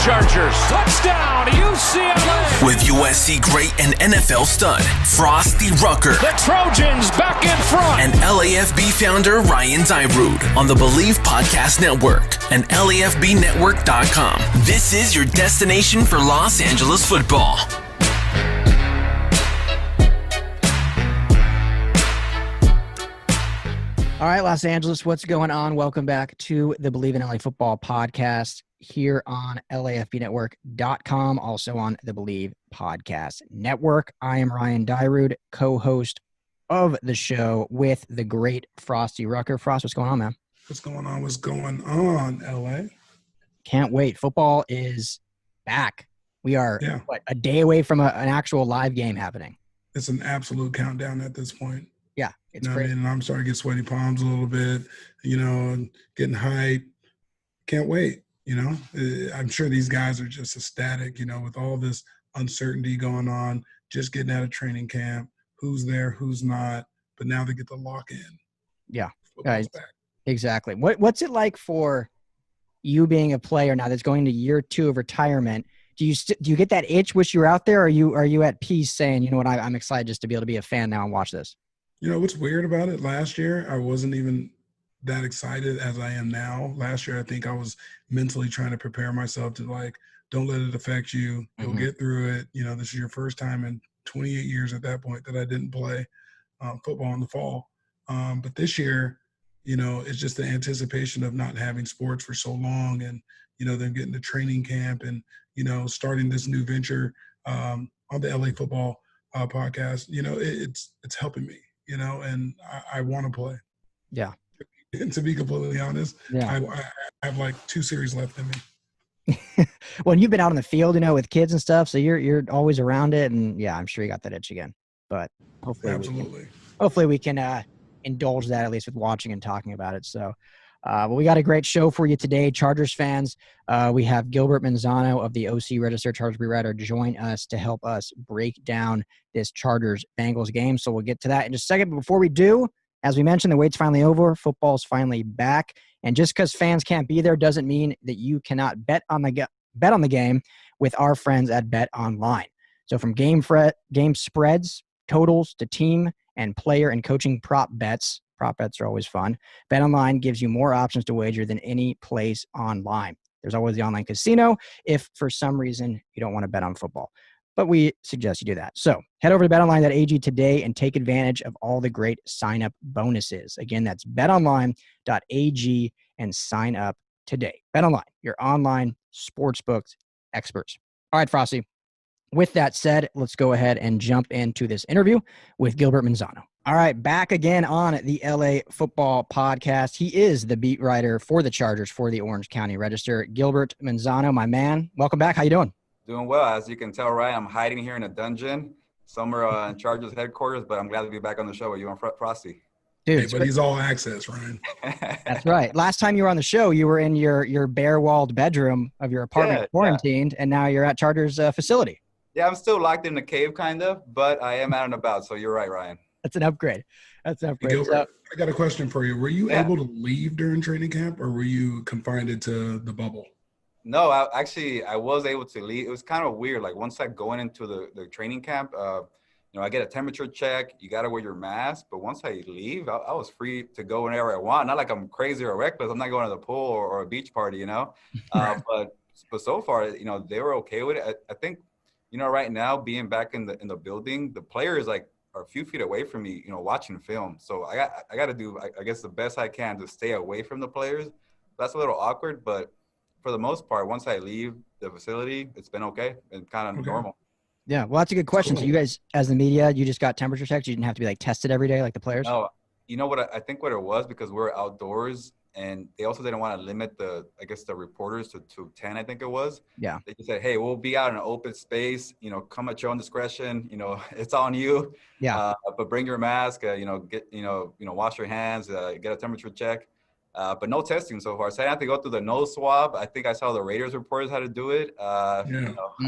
Chargers. Touchdown, UCLA. With USC great and NFL stud, Frostee Rucker. The Trojans back in front. And LAFB founder Ryan Dyrud on the Bleav Podcast Network and LAFBnetwork.com. This is your destination for Los Angeles football. All right, Los Angeles, what's going on? Welcome back to the Bleav in LA Football podcast here on LAFBnetwork.com, also on the Bleav Podcast Network. I am Ryan Dyrud, co-host of the show with the great Frostee Rucker. Frost, what's going on, man? What's going on? What's going on, LA? Can't wait. Football is back. We are, a day away from an actual live game happening. It's an absolute countdown at this point. Yeah, it's great. great. And I'm starting to get sweaty palms a little bit, and getting hype. Can't wait, I'm sure these guys are just ecstatic, with all this uncertainty going on, just getting out of training camp, who's there, who's not, but now they get to lock in. Yeah, guys, back. Exactly. What's it like for you being a player now that's going to year 2 of retirement? Do you get that itch, wish you were out there, or are you at peace saying, you know what, I'm excited just to be able to be a fan now and watch this? What's weird about it? Last year, I wasn't even that excited as I am now. Last year, I think I was mentally trying to prepare myself to, don't let it affect you. You'll get through it. This is your first time in 28 years at that point that I didn't play football in the fall. But this year, it's just the anticipation of not having sports for so long and, them getting to training camp and, starting this new venture on the LA Football podcast. It's helping me. And I want to play. Yeah. And to be completely honest, I have 2 series left in me. Well, you've been out on the field, with kids and stuff, so you're always around it, and I'm sure you got that itch again. But hopefully we can indulge that at least with watching and talking about it. So, we got a great show for you today, Chargers fans. We have Gilbert Manzano of the OC Register Chargers Beat Writer join us to help us break down this Chargers-Bengals game. So we'll get to that in just a second. But before we do, as we mentioned, the wait's finally over. Football's finally back. And just because fans can't be there doesn't mean that you cannot bet on the game with our friends at Bet Online. So from game spreads, totals, to team and player and coaching prop bets are always fun. Bet Online gives you more options to wager than any place online. There's always the online casino if for some reason you don't want to bet on football. But we suggest you do that. So head over to betonline.ag today and take advantage of all the great sign-up bonuses. Again, that's betonline.ag and sign up today. BetOnline, your online sportsbook experts. All right, Frostee. With that said, let's go ahead and jump into this interview with Gilbert Manzano. All right, back again on the LA Football Podcast. He is the beat writer for the Chargers for the Orange County Register. Gilbert Manzano, my man, welcome back. How you doing? Doing well. As you can tell, Ryan, I'm hiding here in a dungeon somewhere in Chargers headquarters, but I'm glad to be back on the show with you on Frostee. Dude, but he's all access, Ryan. That's right. Last time you were on the show, you were in your bare-walled bedroom of your apartment quarantined, and now you're at Chargers facility. Yeah, I'm still locked in the cave, kind of, but I am out and about, so you're right, Ryan. That's an upgrade. Gilbert, I got a question for you. Were you able to leave during training camp, or were you confined to the bubble? No, I was able to leave. It was kind of weird. Once I going into the training camp, I get a temperature check. You got to wear your mask. But once I leave, I was free to go whenever I want. Not like I'm crazy or reckless. I'm not going to the pool or a beach party, Right. But so far, they were okay with it. I think, right now being back in the building, the players are a few feet away from me, watching film. So I got to do, I guess, the best I can to stay away from the players. That's a little awkward, but for the most part, once I leave the facility, it's been okay and kind of normal. Yeah, well, that's a good question. Cool. So you guys, as the media, you just got temperature checks? You didn't have to be tested every day like the players? No, you know what? I think what it was, because we're outdoors and they also didn't want to limit the reporters to 10, I think it was. Yeah. They just said, hey, we'll be out in an open space, come at your own discretion, it's on you. Yeah. But bring your mask, wash your hands, get a temperature check. But no testing so far. So I had to go through the nose swab. I think I saw the Raiders reporters how to do it. I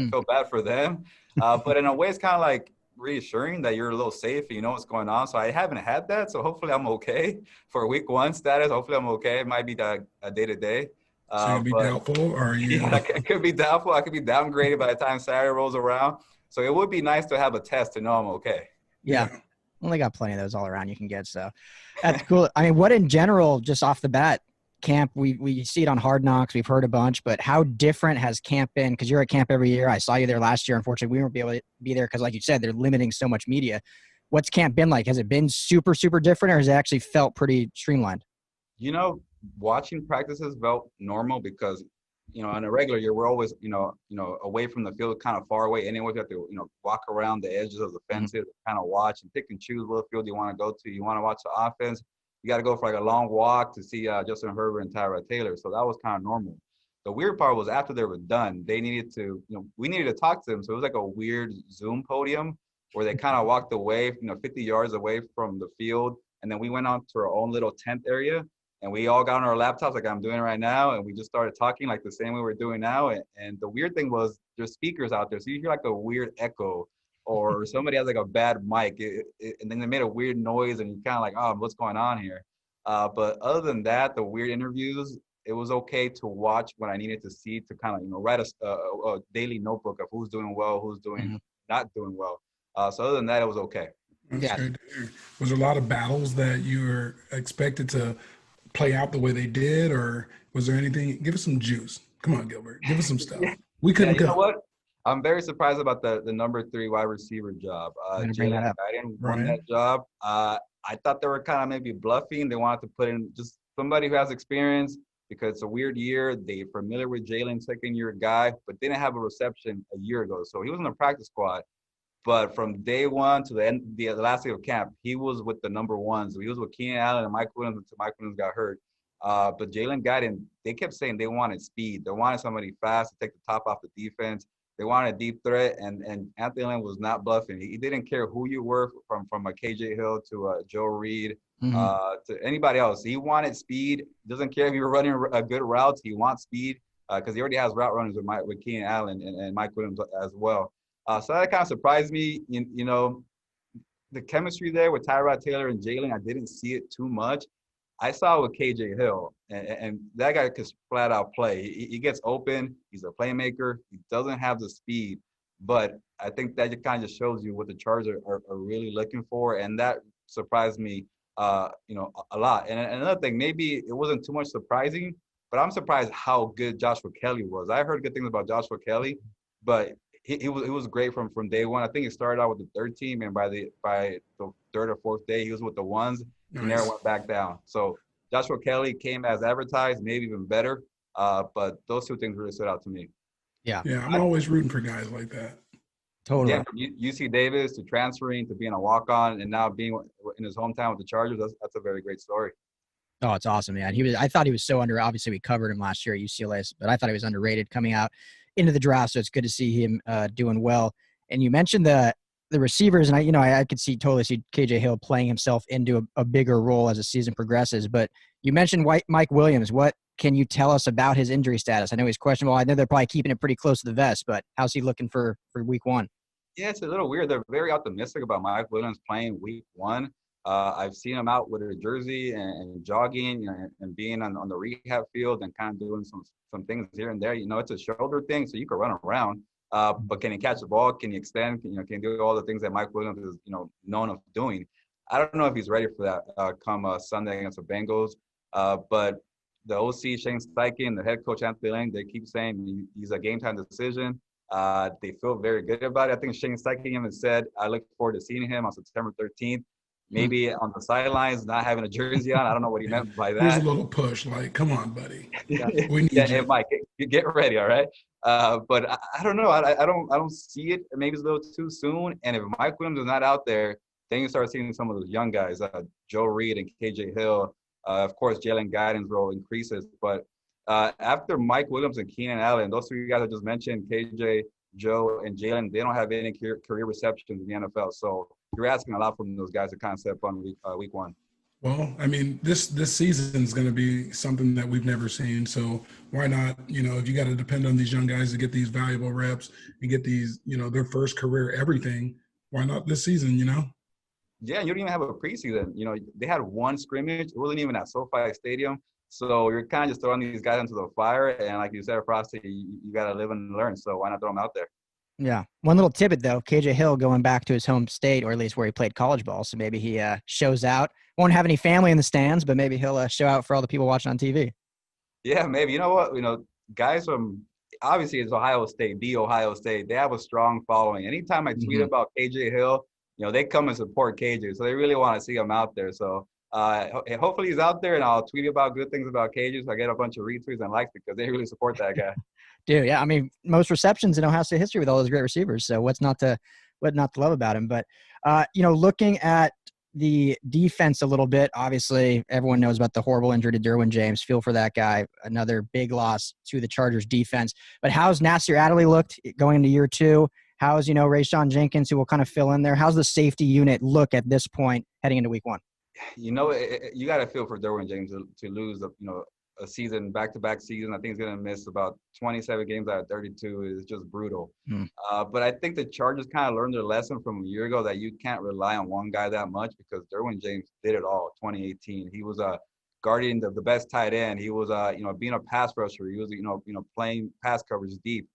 feel bad for them. But in a way, it's kind of reassuring that you're a little safe and you know what's going on. So I haven't had that. So hopefully I'm okay for week 1 status. Hopefully I'm okay. It might be a day to day. So you'll be doubtful, or are you? Yeah, I could be doubtful. I could be downgraded by the time Saturday rolls around. So it would be nice to have a test to know I'm okay. Yeah. Well, they got plenty of those all around you can get. So that's cool. I mean, what in general, just off the bat, camp, we see it on Hard Knocks. We've heard a bunch, but how different has camp been? Because you're at camp every year. I saw you there last year. Unfortunately, we won't be able to be there because, like you said, they're limiting so much media. What's camp been like? Has it been super, super different, or has it actually felt pretty streamlined? You know, watching practices felt normal because, you know, on a regular year, we're always, you know, away from the field, kind of far away. Anyway, you have to, you know, walk around the edges of the fences, kind of watch and pick and choose what field you want to go to. You want to watch the offense, you got to go for like a long walk to see Justin Herbert and Tyrod Taylor. So that was kind of normal. The weird part was after they were done, they needed to, you know, we needed to talk to them. So it was like a weird Zoom podium where they kind of walked away, you know, 50 yards away from the field. And then we went on to our own little tent area. And we all got on our laptops like I'm doing right now, and we just started talking like the same way we're doing now. And the weird thing was there's speakers out there, so you hear like a weird echo, or somebody has like a bad mic, and then they made a weird noise, and you're kind of like, oh, what's going on here? But other than that, the weird interviews, it was okay to watch when I needed to see to kind of, you know, write a daily notebook of who's doing well, who's doing not doing well. So other than that, it was okay. That's great to hear. Was there a lot of battles that you were expected to play out the way they did, or was there anything? Give us some juice. Come on, Gilbert. Give us some stuff. We couldn't you know what? I'm very surprised about the number 3 wide receiver job. Jalen Guyton won that job. I thought they were kind of maybe bluffing. They wanted to put in just somebody who has experience because it's a weird year. They're familiar with Jalen, second-year guy, but didn't have a reception a year ago. So he was in the practice squad. But from day one to the end, the last day of camp, he was with the number ones. So he was with Keenan Allen and Mike Williams until Mike Williams got hurt. But Jalen Guyton, they kept saying they wanted speed. They wanted somebody fast to take the top off the defense. They wanted a deep threat, and Anthony Lynn was not bluffing. He didn't care who you were, from a KJ Hill to Joe Reed to anybody else. He wanted speed. Doesn't care if you were running a good route. He wants speed because he already has route runners with Keenan Allen and Mike Williams as well. So that kind of surprised me. You know, the chemistry there with Tyrod Taylor and Jalen, I didn't see it too much. I saw it with KJ Hill, and that guy could flat out play. He gets open. He's a playmaker. He doesn't have the speed, but I think that just kind of shows you what the Chargers are really looking for, and that surprised me, you know, a lot. And another thing, maybe it wasn't too much surprising, but I'm surprised how good Joshua Kelly was. I heard good things about Joshua Kelly, but he was great from day one. I think he started out with the third team, and by the third or fourth day, he was with the ones. He never went back down. So Joshua Kelly came as advertised, maybe even better. But those two things really stood out to me. Yeah, I'm always rooting for guys like that. Totally. Yeah, from UC Davis to transferring to being a walk-on and now being in his hometown with the Chargers, that's a very great story. Oh, it's awesome, man. I thought he was so obviously we covered him last year at UCLA, but I thought he was underrated coming out into the draft. So it's good to see him doing well. And you mentioned the receivers, and I could totally see KJ Hill playing himself into a bigger role as the season progresses. But you mentioned Mike Williams. What can you tell us about his injury status? I know he's questionable. I know they're probably keeping it pretty close to the vest, but how's he looking for week 1? Yeah, it's a little weird. They're very optimistic about Mike Williams playing week 1. I've seen him out with a jersey and jogging and being on the rehab field and kind of doing some things here and there. You know, it's a shoulder thing, so you can run around. But can he catch the ball? Can he extend? Can he do all the things that Mike Williams is, known of doing? I don't know if he's ready for that come Sunday against the Bengals. But the OC, Shane Steichen, the head coach, Anthony Lynn, they keep saying he's a game-time decision. They feel very good about it. I think Shane Steichen even said, I look forward to seeing him on September 13th. Maybe on the sidelines, not having a jersey on. I don't know what he meant by that. There's a little push, like, come on, buddy. We need you. Mike, get ready, all right? But I don't know. I don't see it. Maybe it's a little too soon. And if Mike Williams is not out there, then you start seeing some of those young guys, Joe Reed and KJ Hill. Of course, Jalen Guyton's role increases. But after Mike Williams and Keenan Allen, those three guys I just mentioned, KJ, Joe, and Jalen, they don't have any career receptions in the NFL. So you're asking a lot from those guys to kind of step on week 1. Well, I mean, this season is going to be something that we've never seen. So why not, if you got to depend on these young guys to get these valuable reps and get these, their first career everything, why not this season, Yeah, you don't even have a preseason. They had one scrimmage. It wasn't even at SoFi Stadium. So you're kind of just throwing these guys into the fire. And like you said, Frostee, you got to live and learn. So why not throw them out there? Yeah. One little tidbit, though, KJ Hill going back to his home state, or at least where he played college ball. So maybe he shows out. Won't have any family in the stands, but maybe he'll show out for all the people watching on TV. Yeah, maybe. You know what? Guys from obviously it's Ohio State, the Ohio State. They have a strong following. Anytime I tweet about KJ Hill, they come and support KJ. So they really want to see him out there. So hopefully he's out there, and I'll tweet about good things about KJ. So I get a bunch of retweets and likes because they really support that guy. Dude, yeah. I mean, most receptions in Ohio State history with all those great receivers. So what not to love about him? But looking at the defense a little bit, obviously everyone knows about the horrible injury to Derwin James. Feel for that guy. Another big loss to the Chargers defense. But how's Nasir Adderley looked going into year 2? How's, Rayshawn Jenkins, who will kind of fill in there? How's the safety unit look at this point heading into week 1? You got to feel for Derwin James to lose a season, back-to-back season. I think he's going to miss about 27 games out of 32. Is just brutal. But I think the Chargers kind of learned their lesson from a year ago that you can't rely on one guy that much, because Derwin James did it all. 2018, he was guarding the best tight end. He was being a pass rusher. He was playing pass coverage deep.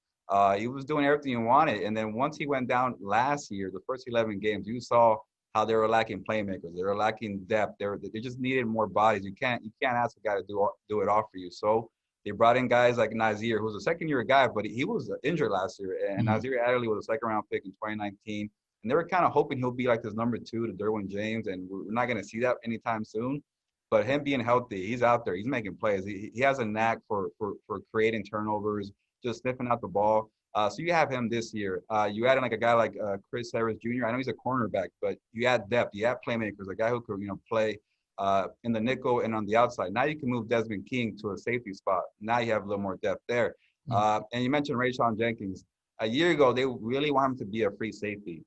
He was doing everything you wanted. And then once he went down last year, the first 11 games, you saw how they were lacking playmakers. They were lacking depth. They just needed more bodies. You can't ask a guy to do it all for you. So they brought in guys like Nasir, who's a second-year guy, but he was injured last year. And Nasir Adderley was a second-round pick in 2019. And they were kind of hoping he'll be like this number 2 to Derwin James, and we're not going to see that anytime soon. But him being healthy, he's out there. He's making plays. He has a knack for creating turnovers, just sniffing out the ball. So you have him this year. You add in like a guy like Chris Harris Jr. I know he's a cornerback, but you add depth. You add playmakers, a guy who could play in the nickel and on the outside. Now you can move Desmond King to a safety spot. Now you have a little more depth there. And you mentioned Rayshawn Jenkins. A year ago, they really want him to be a free safety.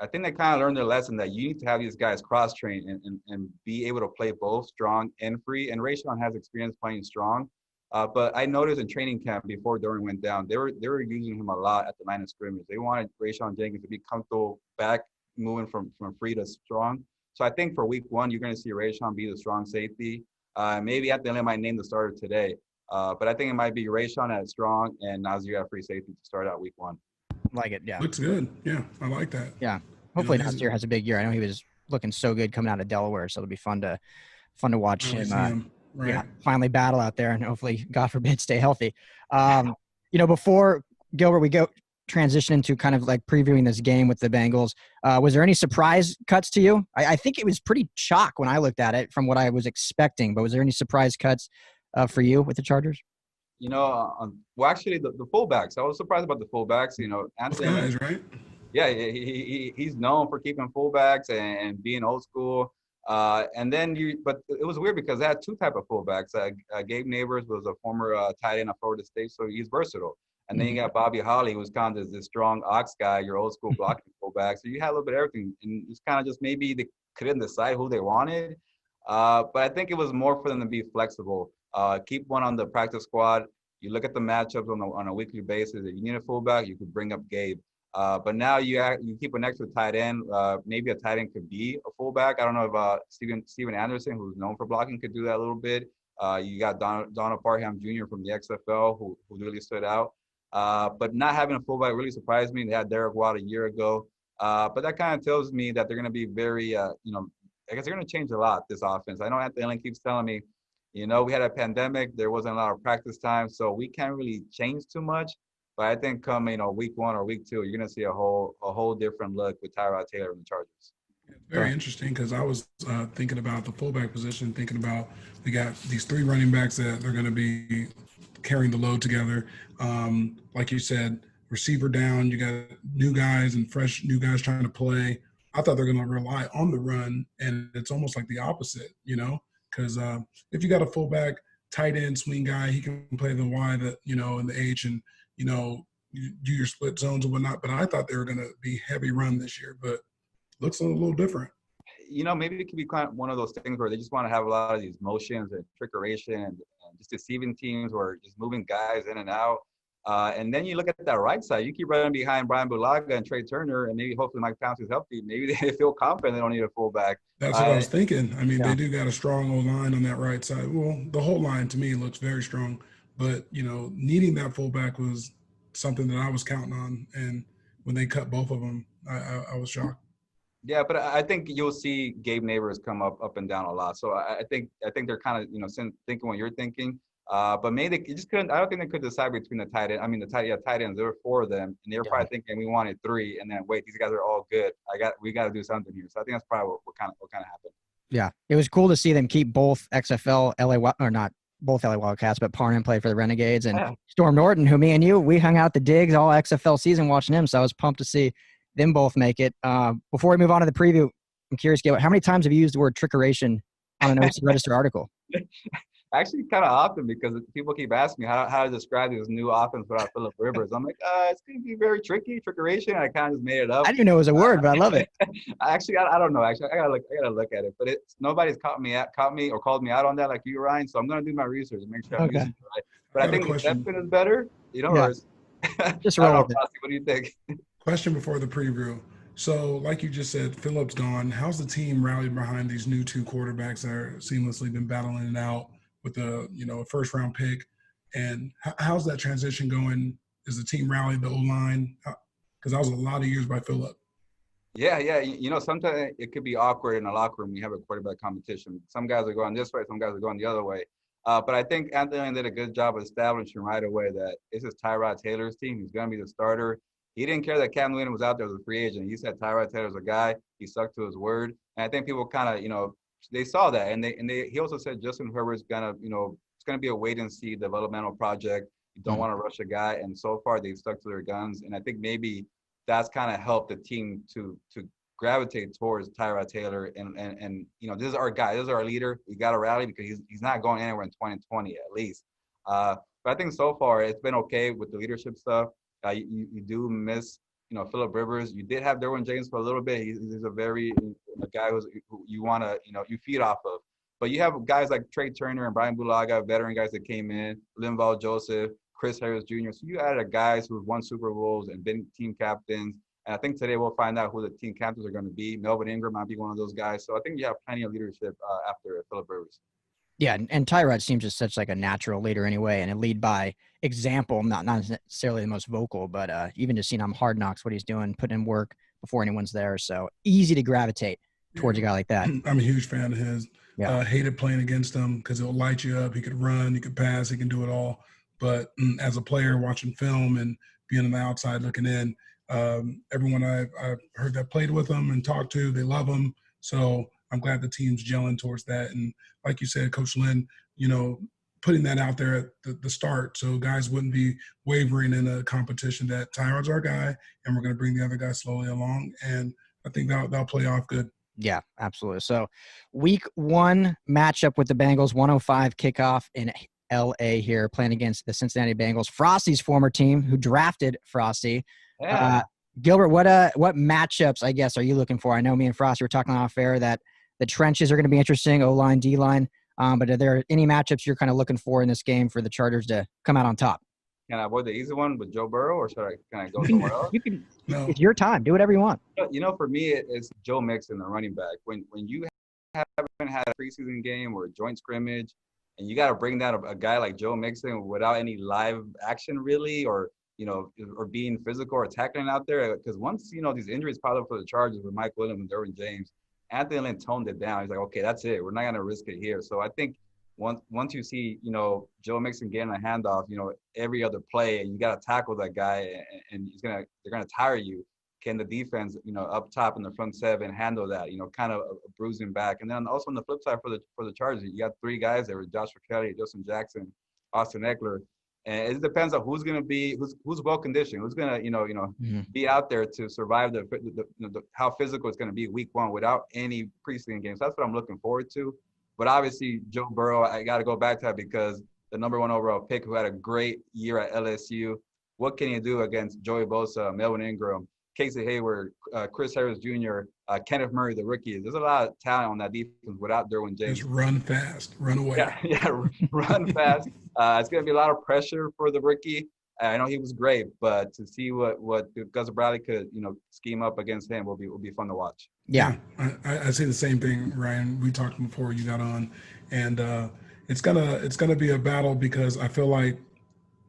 I think they kind of learned their lesson that you need to have these guys cross-train and be able to play both strong and free. And Rayshawn has experience playing strong. But I noticed in training camp before Derwin went down, they were using him a lot at the line of scrimmage. They wanted Rayshawn Jenkins to be comfortable back, moving from free to strong. So I think for week 1, you're going to see Rayshawn be the strong safety. Maybe at the end, I might name the starter today. But I think it might be Rayshawn at strong and Nasir at free safety to start out week 1. Like it, yeah. Looks good. Yeah, I like that. Yeah. Hopefully Nasir has a big year. I know he was looking so good coming out of Delaware, so it'll be fun to watch him. Right. Yeah, finally battle out there, and hopefully, God forbid, stay healthy. Before Gilbert, we go transition into kind of like previewing this game with the Bengals. Was there any surprise cuts to you? I think it was pretty chalk when I looked at it from what I was expecting, but was there any surprise cuts for you with the Chargers? Actually, the fullbacks. I was surprised about the fullbacks. Anthony, guys, right? Yeah, he's known for keeping fullbacks and being old school. But it was weird because they had 2 type of fullbacks. Gabe Neighbors was a former tight end at Florida State, so he's versatile. And then you got Bobby Holly, who's kind of this strong ox guy, your old school blocking fullback. So you had a little bit of everything, and it's kind of just maybe they couldn't decide who they wanted. But I think it was more for them to be flexible. Keep one on the practice squad. You look at the matchups on a weekly basis. If you need a fullback, you could bring up Gabe. But now you keep an extra tight end. Maybe a tight end could be a fullback. I don't know if Steven Anderson, who's known for blocking, could do that a little bit. You got Donald Parham Jr. from the XFL, who really stood out. But not having a fullback really surprised me. They had Derek Watt a year ago. But that kind of tells me that they're going to be very, I guess they're going to change a lot, this offense. I know Anthony Allen keeps telling me, we had a pandemic. There wasn't a lot of practice time, so we can't really change too much. But I think come, week 1 or week 2, you're going to see a whole different look with Tyrod Taylor and the Chargers. It's very interesting because I was thinking about the fullback position, thinking about we got these 3 running backs that they're going to be carrying the load together. Like you said, receiver down, you got new guys and fresh new guys trying to play. I thought they're going to rely on the run, and it's almost like the opposite, because if you got a fullback, tight end, swing guy, he can play the Y, and the H, and you do your split zones and whatnot. But I thought they were going to be heavy run this year, but looks a little different. Maybe it could be kind of one of those things where they just want to have a lot of these motions and trickeration and just deceiving teams or just moving guys in and out. And then you look at that right side, you keep running behind Brian Bulaga and Trey Turner, and maybe hopefully Mike Pouncey's healthy. Maybe they feel confident they don't need a fullback. That's what I was thinking. I mean, Yeah. they do got a strong old line on that right side. Well, the whole line to me looks very strong, but needing that fullback was something that I was counting on. And when they cut both of them, I was shocked. Yeah, but I think you'll see Gabe Neighbors come up and down a lot. So I think they're kind of thinking what you're thinking. But maybe they just couldn't. I don't think they could decide between the tight end. I mean, the tight ends. There were 4 of them, and they were probably thinking we wanted 3, and then wait, these guys are all good. We got to do something here. So I think that's probably what kind of happened. Yeah, it was cool to see them keep both XFL not both LA Wildcats, but Parnan played for the Renegades, and Storm Norton, who me and you, we hung out the digs all XFL season watching him. So I was pumped to see them both make it. Before we move on to the preview, I'm curious, Gabe, how many times have you used the word trickeration on an OC Register article? Actually, kind of often, because people keep asking me how to describe this new offense without Phillip Rivers. I'm like, it's going to be very tricky, trickeration. I kind of just made it up. I didn't even know it was a word, but I love it. Actually, I don't know. Actually, I gotta look at it. But nobody's caught me or called me out on that like you, Ryan. So I'm gonna do my research and make sure I'm using it right. But I think reception is better. Yeah. Just roll with it. What do you think? Question before the preview. So, like you just said, Phillip's gone. How's the team rallied behind these new 2 quarterbacks that are seamlessly been battling it out with a first-round pick? And how's that transition going? Is the team rallied the O-line? Because that was a lot of years by Phillip. Yeah. Sometimes it could be awkward in a locker room when you have a quarterback competition. Some guys are going this way, some guys are going the other way. But I think Anthony did a good job of establishing right away that this is Tyrod Taylor's team. He's going to be the starter. He didn't care that Cam Newton was out there as a free agent. He said Tyrod Taylor's a guy. He stuck to his word. And I think people kind of, they saw that. And he also said Justin Herbert's going to, it's going to be a wait and see developmental project. You don't want to rush a guy. And so far they've stuck to their guns. And I think maybe that's kind of helped the team to gravitate towards Tyrod Taylor. And this is our guy. This is our leader. We got to rally because he's not going anywhere in 2020 at least. But I think so far it's been okay with the leadership stuff. You do miss, Phillip Rivers. You did have Derwin James for a little bit. He's a guy who you want to, you feed off of. But you have guys like Trey Turner and Brian Bulaga, veteran guys that came in, Linval Joseph, Chris Harris Jr. So you added guys who've won Super Bowls and been team captains. And I think today we'll find out who the team captains are going to be. Melvin Ingram might be one of those guys. So I think you have plenty of leadership after Phillip Rivers. Yeah, and Tyrod seems just such like a natural leader anyway, and a lead by example. Not necessarily the most vocal, but even just seeing on Hard Knocks what he's doing, putting in work before anyone's there. So easy to gravitate towards a guy like that. I'm a huge fan of his. Yeah. Hated playing against him because it'll light you up. He could run, he could pass, he can do it all. But as a player watching film and being on the outside looking in, everyone I've heard that played with him and talked to, they love him. So I'm glad the team's gelling towards that. And like you said, Coach Lynn, putting that out there at the start so guys wouldn't be wavering in a competition that Tyrod's our guy and we're going to bring the other guy slowly along. And I think that'll play off good. Yeah, absolutely. So week 1 matchup with the Bengals, 1:05 kickoff in LA here, playing against the Cincinnati Bengals, Frostee's former team who drafted Frostee. Yeah. Gilbert, what matchups, I guess, are you looking for? I know me and Frostee were talking off air that the trenches are going to be interesting, O-line, D-line. But are there any matchups you're kind of looking for in this game for the Chargers to come out on top? Can I avoid the easy one with Joe Burrow, or can I go somewhere else? No. It's your time. Do whatever you want. For me, it's Joe Mixon, the running back. When you haven't had a preseason game or a joint scrimmage, and you got to bring down a guy like Joe Mixon without any live action really, or being physical or tackling out there, because once these injuries piled up for the Chargers with Mike Williams and Derwin James, Anthony Lynn toned it down. He's like, okay, that's it. We're not going to risk it here. So I think once you see, Joe Mixon getting a handoff, every other play, and you got to tackle that guy, and they're going to tire you. Can the defense, up top in the front 7 handle that, kind of a bruising back? And then also on the flip side for the Chargers, you got 3 guys there with Joshua Kelly, Justin Jackson, Austin Eckler. And it depends on who's going to be, who's well conditioned, who's going to, be out there to survive how physical it's going to be week 1 without any preseason games. That's what I'm looking forward to. But obviously, Joe Burrow, I got to go back to that because the number 1 overall pick who had a great year at LSU, what can you do against Joey Bosa, Melvin Ingram, Casey Hayward, Chris Harris Jr., Kenneth Murray, the rookie? There's a lot of talent on that defense without Derwin James. Just run fast, run away. Yeah, run fast. It's going to be a lot of pressure for the rookie. I know he was great, but to see what Gus Bradley could, scheme up against him will be fun to watch. Yeah. I say the same thing, Ryan. We talked before you got on, and it's gonna be a battle because I feel like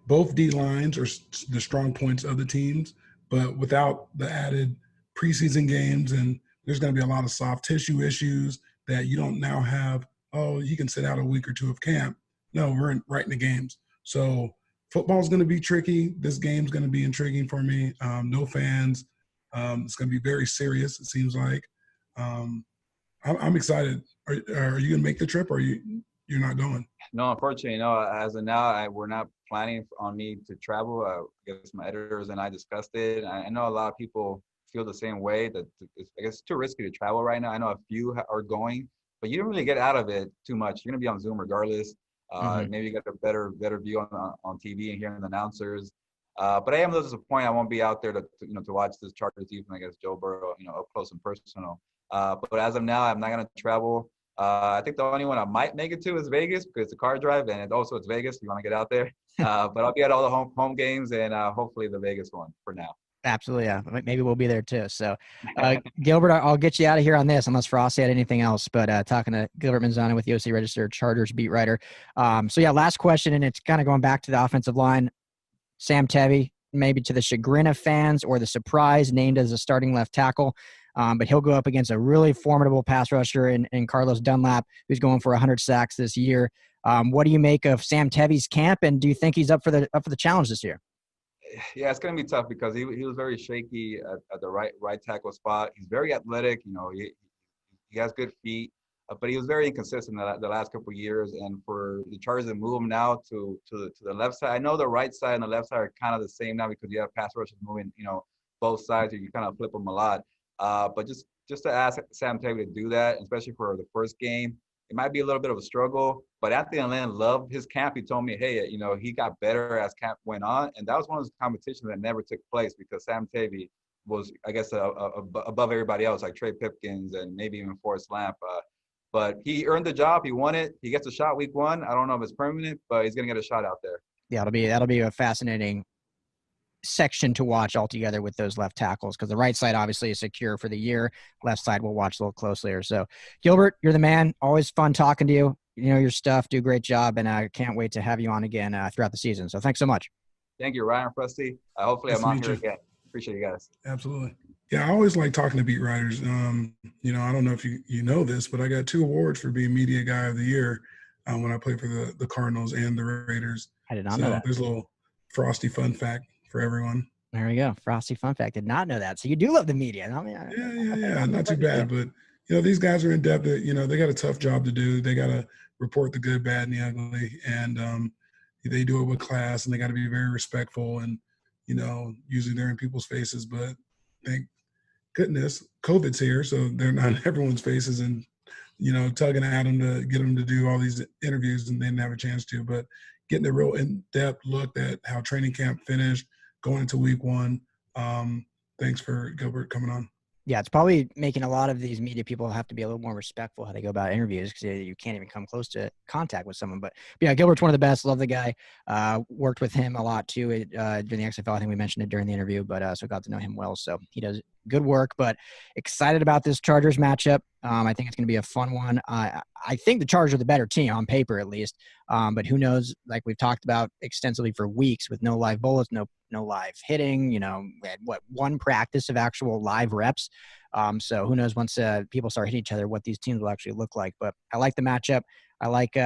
both D lines are the strong points of the teams, but without the added preseason games, and there's going to be a lot of soft tissue issues that you don't now have. Oh, you can sit out a week or two of camp. No, we're right in the games. So football's going to be tricky. This game's going to be intriguing for me. No fans. It's going to be very serious. It seems like. I'm excited. Are you going to make the trip, or you're not going? No, unfortunately, no. As of now, we're not planning on me to travel. I guess my editors and I discussed it. I know a lot of people feel the same way, that I guess it's too risky to travel right now. I know a few are going, but you don't really get out of it too much. You're gonna be on Zoom regardless. Maybe you get a better view on TV and hearing the announcers. But I am a little disappointed I won't be out there to watch this Chargers defense against Joe Burrow, up close and personal. But as of now, I'm not gonna travel. I think the only one I might make it to is Vegas, because it's a car drive, and it's Vegas. You want to get out there, but I'll be at all the home games, and hopefully the Vegas one for now. Absolutely, yeah. Maybe we'll be there too. So, Gilbert, I'll get you out of here on this, unless Frostee had anything else. But talking to Gilbert Manzano with the OC Register Chargers beat writer. So yeah, last question, and it's kind of going back to the offensive line. Sam Tevi, maybe to the chagrin of fans or the surprise, named as a starting left tackle. But he'll go up against a really formidable pass rusher in Carlos Dunlap, who's going for 100 sacks this year. What do you make of Sam Tevi's camp, and do you think he's up for the challenge this year? Yeah, it's going to be tough because he was very shaky at the right tackle spot. He's very athletic. He has good feet, but he was very inconsistent the last couple of years. And for the Chargers to move him now to the left side, I know the right side and the left side are kind of the same now because you have pass rushers moving, both sides, and you kind of flip them a lot. But just to ask Sam Tevi to do that, especially for the first game, it might be a little bit of a struggle. But Anthony Lynn loved his camp. He told me, hey, he got better as camp went on. And that was one of those competitions that never took place because Sam Tevi was, I guess, above everybody else, like Trey Pipkins and maybe even Forrest Lamp. But he earned the job. He won it. He gets a shot week 1. I don't know if it's permanent, but he's going to get a shot out there. Yeah, that'll be a fascinating section to watch altogether with those left tackles, because the right side obviously is secure for the year. Left side we'll watch a little closely. So Gilbert, you're the man. Always fun talking to you. You know your stuff. Do a great job, and I can't wait to have you on again throughout the season. So thanks so much. Thank you, Ryan, Frostee. Hopefully I'm on here again. Appreciate you guys. Absolutely. Yeah, I always like talking to beat writers. I don't know if you know this, but I got 2 awards for being Media Guy of the Year when I played for the Cardinals and the Raiders. I did not know that. There's a little Frostee fun fact for everyone. There we go. Frostee fun fact. Did not know that. So you do love the media. Yeah. Not too bad, but these guys are in depth. They got a tough job to do. They got to report the good, bad, and the ugly, and they do it with class, and they got to be very respectful. And usually they're in people's faces, but thank goodness COVID's here, so they're not in everyone's faces and tugging at them to get them to do all these interviews, and they didn't have a chance to. But getting a real in-depth look at how training camp finished, going into week 1. Thanks for Gilbert coming on. Yeah, it's probably making a lot of these media people have to be a little more respectful how they go about interviews, because you can't even come close to contact with someone. But yeah, Gilbert's one of the best. Love the guy. Worked with him a lot too during the XFL. I think we mentioned it during the interview, but so got to know him well. So he does good work. But excited about this Chargers matchup. I think it's going to be a fun one. I think the Chargers are the better team on paper, at least. But who knows? Like we've talked about extensively for weeks, with no live bullets, no live hitting. We had 1 practice of actual live reps. So who knows, once people start hitting each other, what these teams will actually look like. But I like the matchup. I like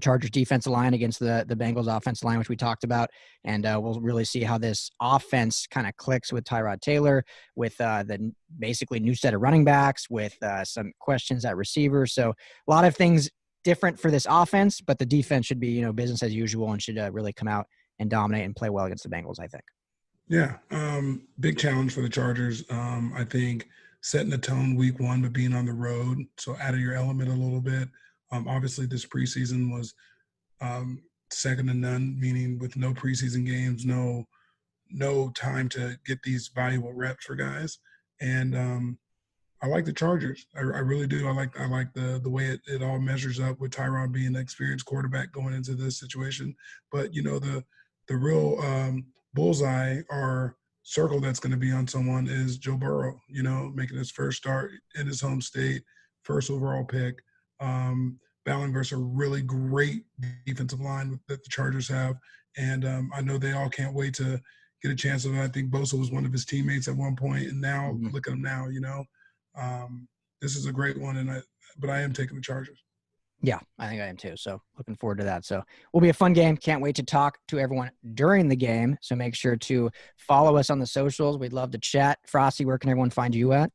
Chargers defensive line against the Bengals offensive line, which we talked about. And we'll really see how this offense kind of clicks with Tyrod Taylor, with the basically new set of running backs, with some questions at receiver. So a lot of things different for this offense, but the defense should be, business as usual, and should really come out and dominate and play well against the Bengals, I think. Yeah. Big challenge for the Chargers. I think setting the tone week 1, but being on the road. So out of your element a little bit. Obviously this preseason was second to none, meaning with no preseason games, no time to get these valuable reps for guys. And I like the Chargers. I really do. I like the way it all measures up with Tyrod being an experienced quarterback going into this situation. But the the real bullseye or circle that's going to be on someone is Joe Burrow, making his first start in his home state, first overall pick, battling versus a really great defensive line that the Chargers have. And I know they all can't wait to get a chance of it. I think Bosa was one of his teammates at one point, and now look at him now, this is a great one. But I am taking the Chargers. Yeah, I think I am too. So looking forward to that. So will be a fun game. Can't wait to talk to everyone during the game. So make sure to follow us on the socials. We'd love to chat. Frostee, where can everyone find you at?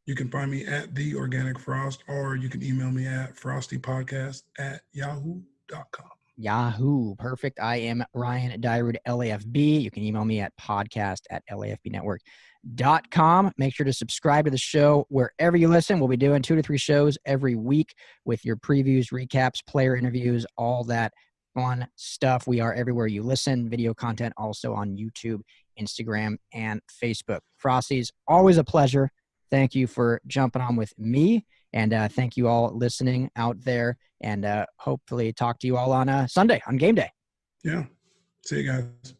You can find me at The Organic Frost, or you can email me at frosteepodcast@yahoo.com. Yahoo. Perfect. I am Ryan Dyrud, LAFB. You can email me at podcast@LAFBnetwork.com. Make sure to subscribe to the show wherever you listen. We'll be doing 2 to 3 shows every week with your previews, recaps, player interviews, all that fun stuff. We are everywhere you listen. Video content also on YouTube, Instagram, and Facebook. Frostees, always a pleasure. Thank you for jumping on with me. And thank you all listening out there. And hopefully talk to you all on Sunday, on game day. Yeah. See you guys.